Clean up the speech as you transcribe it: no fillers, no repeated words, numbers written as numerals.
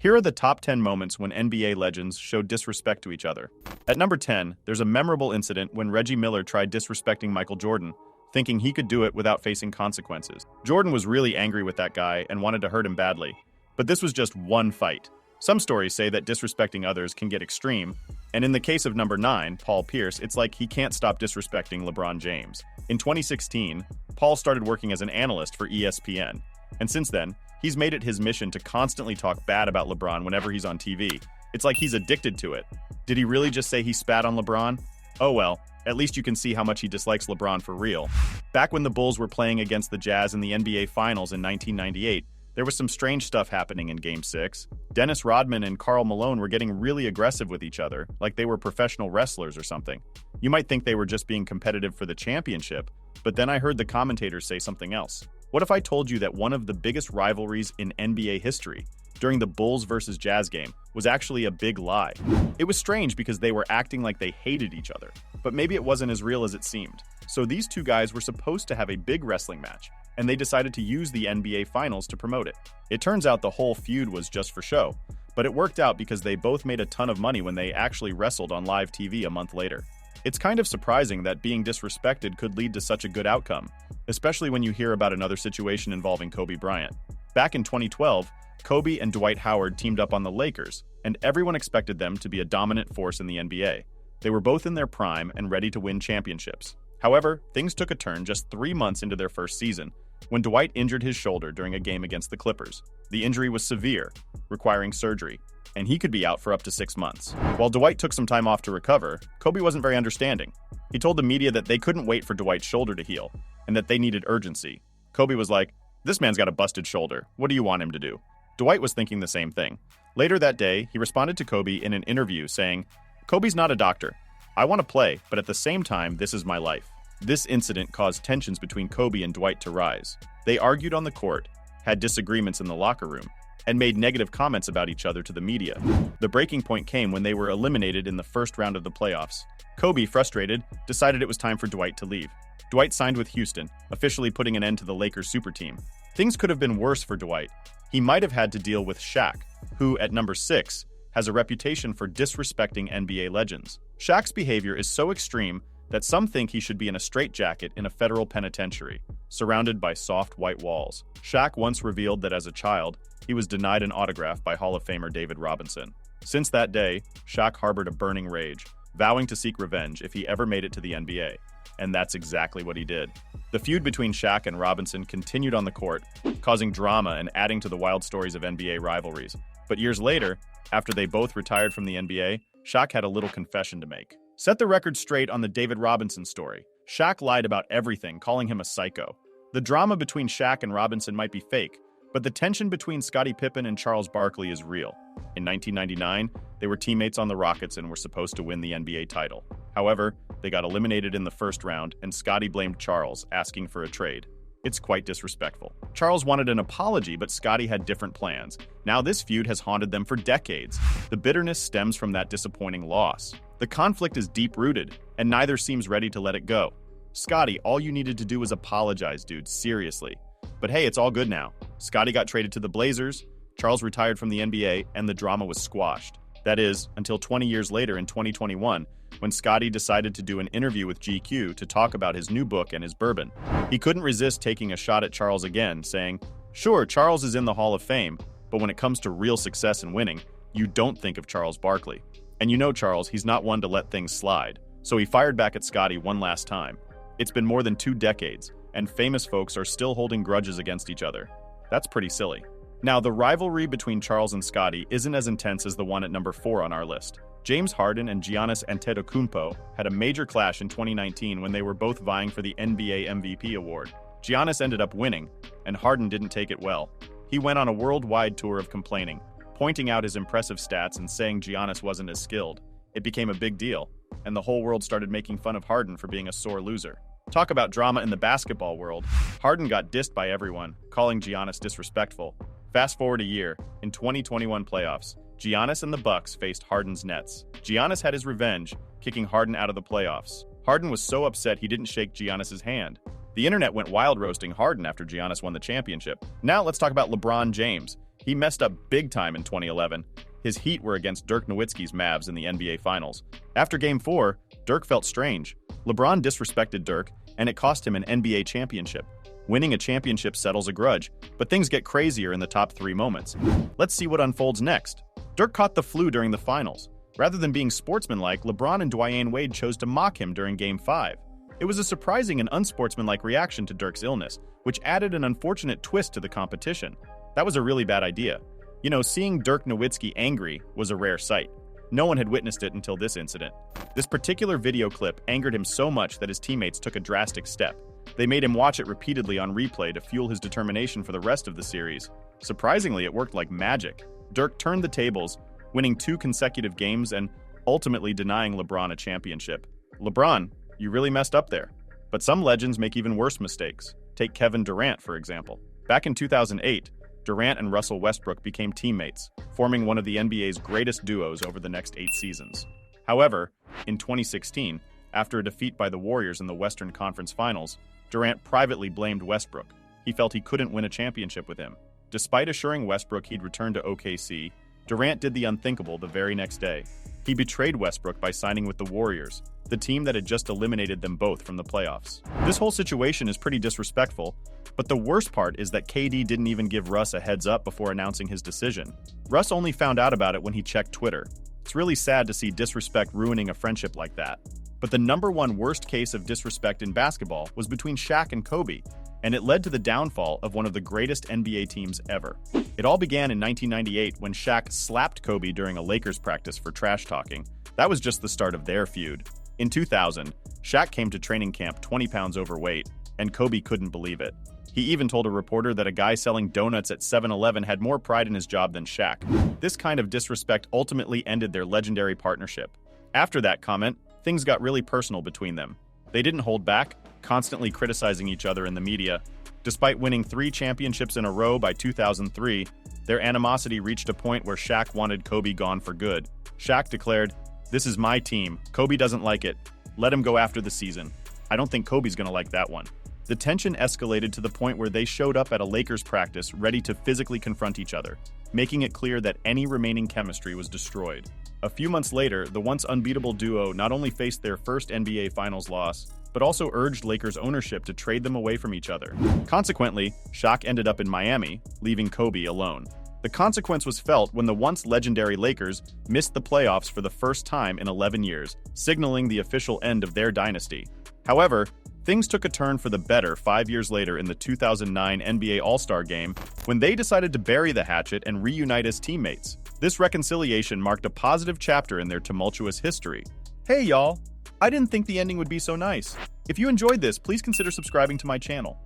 Here are the top 10 moments when NBA legends showed disrespect to each other. At number 10, there's a memorable incident when Reggie Miller tried disrespecting Michael Jordan, thinking he could do it without facing consequences. Jordan was really angry with that guy and wanted to hurt him badly. But this was just one fight. Some stories say that disrespecting others can get extreme, and in the case of number 9, Paul Pierce, it's like he can't stop disrespecting LeBron James. In 2016, Paul started working as an analyst for ESPN, and since then, he's made it his mission to constantly talk bad about LeBron whenever he's on TV. It's like he's addicted to it. Did he really just say he spat on LeBron? Oh well, at least you can see how much he dislikes LeBron for real. Back when the Bulls were playing against the Jazz in the NBA Finals in 1998, there was some strange stuff happening in Game 6. Dennis Rodman and Karl Malone were getting really aggressive with each other, like they were professional wrestlers or something. You might think they were just being competitive for the championship, but then I heard the commentators say something else. What if I told you that one of the biggest rivalries in NBA history, during the Bulls versus Jazz game, was actually a big lie? It was strange because they were acting like they hated each other, but maybe it wasn't as real as it seemed. So these two guys were supposed to have a big wrestling match, and they decided to use the NBA Finals to promote it. It turns out the whole feud was just for show, but it worked out because they both made a ton of money when they actually wrestled on live TV a month later. It's kind of surprising that being disrespected could lead to such a good outcome, especially when you hear about another situation involving Kobe Bryant. Back in 2012, Kobe and Dwight Howard teamed up on the Lakers, and everyone expected them to be a dominant force in the NBA. They were both in their prime and ready to win championships. However, things took a turn just 3 months into their first season, when Dwight injured his shoulder during a game against the Clippers. The injury was severe, requiring surgery, and he could be out for up to 6 months. While Dwight took some time off to recover, Kobe wasn't very understanding. He told the media that they couldn't wait for Dwight's shoulder to heal, and that they needed urgency. Kobe was like, "This man's got a busted shoulder. What do you want him to do?" Dwight was thinking the same thing. Later that day, he responded to Kobe in an interview saying, "Kobe's not a doctor. I want to play, but at the same time, this is my life." This incident caused tensions between Kobe and Dwight to rise. They argued on the court, had disagreements in the locker room, and made negative comments about each other to the media. The breaking point came when they were eliminated in the first round of the playoffs. Kobe, frustrated, decided it was time for Dwight to leave. Dwight signed with Houston, officially putting an end to the Lakers super team. Things could have been worse for Dwight. He might have had to deal with Shaq, who, at number 6, has a reputation for disrespecting NBA legends. Shaq's behavior is so extreme that some think he should be in a straitjacket in a federal penitentiary, surrounded by soft white walls. Shaq once revealed that as a child, he was denied an autograph by Hall of Famer David Robinson. Since that day, Shaq harbored a burning rage, vowing to seek revenge if he ever made it to the NBA. And that's exactly what he did. The feud between Shaq and Robinson continued on the court, causing drama and adding to the wild stories of NBA rivalries. But years later, after they both retired from the NBA, Shaq had a little confession to make. Set the record straight on the David Robinson story. Shaq lied about everything, calling him a psycho. The drama between Shaq and Robinson might be fake, but the tension between Scottie Pippen and Charles Barkley is real. In 1999, they were teammates on the Rockets and were supposed to win the NBA title. However, they got eliminated in the first round, and Scottie blamed Charles, asking for a trade. It's quite disrespectful. Charles wanted an apology, but Scottie had different plans. Now this feud has haunted them for decades. The bitterness stems from that disappointing loss. The conflict is deep-rooted, and neither seems ready to let it go. Scottie, all you needed to do was apologize, dude, seriously. But hey, it's all good now. Scottie got traded to the Blazers, Charles retired from the NBA, and the drama was squashed. That is, until 20 years later in 2021, when Scottie decided to do an interview with GQ to talk about his new book and his bourbon. He couldn't resist taking a shot at Charles again, saying, "Sure, Charles is in the Hall of Fame, but when it comes to real success and winning, you don't think of Charles Barkley. And you know Charles, he's not one to let things slide." So he fired back at Scottie one last time. It's been more than 2 decades, and famous folks are still holding grudges against each other. That's pretty silly. Now, the rivalry between Charles and Scottie isn't as intense as the one at number 4 on our list. James Harden and Giannis Antetokounmpo had a major clash in 2019 when they were both vying for the NBA MVP award. Giannis ended up winning, and Harden didn't take it well. He went on a worldwide tour of complaining, pointing out his impressive stats and saying Giannis wasn't as skilled. It became a big deal, and the whole world started making fun of Harden for being a sore loser. Talk about drama in the basketball world. Harden got dissed by everyone, calling Giannis disrespectful. Fast forward a year, in 2021 playoffs, Giannis and the Bucks faced Harden's Nets. Giannis had his revenge, kicking Harden out of the playoffs. Harden was so upset he didn't shake Giannis's hand. The internet went wild roasting Harden after Giannis won the championship. Now let's talk about LeBron James. He messed up big time in 2011. His Heat were against Dirk Nowitzki's Mavs in the NBA Finals. After Game 4, Dirk felt strange. LeBron disrespected Dirk, and it cost him an NBA championship. Winning a championship settles a grudge, but things get crazier in the top 3 moments. Let's see what unfolds next. Dirk caught the flu during the finals. Rather than being sportsmanlike, LeBron and Dwyane Wade chose to mock him during Game 5. It was a surprising and unsportsmanlike reaction to Dirk's illness, which added an unfortunate twist to the competition. That was a really bad idea. You know, seeing Dirk Nowitzki angry was a rare sight. No one had witnessed it until this incident. This particular video clip angered him so much that his teammates took a drastic step. They made him watch it repeatedly on replay to fuel his determination for the rest of the series. Surprisingly, it worked like magic. Dirk turned the tables, winning 2 consecutive games and ultimately denying LeBron a championship. LeBron, you really messed up there. But some legends make even worse mistakes. Take Kevin Durant, for example. Back in 2008, Durant and Russell Westbrook became teammates, forming one of the NBA's greatest duos over the next 8 seasons. However, in 2016, after a defeat by the Warriors in the Western Conference Finals, Durant privately blamed Westbrook. He felt he couldn't win a championship with him. Despite assuring Westbrook he'd return to OKC, Durant did the unthinkable the very next day. He betrayed Westbrook by signing with the Warriors, the team that had just eliminated them both from the playoffs. This whole situation is pretty disrespectful, but the worst part is that KD didn't even give Russ a heads up before announcing his decision. Russ only found out about it when he checked Twitter. It's really sad to see disrespect ruining a friendship like that. But the #1 worst case of disrespect in basketball was between Shaq and Kobe, and it led to the downfall of one of the greatest NBA teams ever. It all began in 1998 when Shaq slapped Kobe during a Lakers practice for trash talking. That was just the start of their feud. In 2000, Shaq came to training camp 20 pounds overweight, and Kobe couldn't believe it. He even told a reporter that a guy selling donuts at 7-Eleven had more pride in his job than Shaq. This kind of disrespect ultimately ended their legendary partnership. After that comment, things got really personal between them. They didn't hold back, constantly criticizing each other in the media. Despite winning 3 championships in a row by 2003, their animosity reached a point where Shaq wanted Kobe gone for good. Shaq declared, "This is my team. Kobe doesn't like it. Let him go after the season. I don't think Kobe's gonna like that one." The tension escalated to the point where they showed up at a Lakers practice ready to physically confront each other, making it clear that any remaining chemistry was destroyed. A few months later, the once unbeatable duo not only faced their first NBA Finals loss, but also urged Lakers ownership to trade them away from each other. Consequently, Shaq ended up in Miami, leaving Kobe alone. The consequence was felt when the once legendary Lakers missed the playoffs for the first time in 11 years, signaling the official end of their dynasty. However, things took a turn for the better 5 years later in the 2009 NBA All-Star Game when they decided to bury the hatchet and reunite as teammates. This reconciliation marked a positive chapter in their tumultuous history. Hey y'all! I didn't think the ending would be so nice. If you enjoyed this, please consider subscribing to my channel.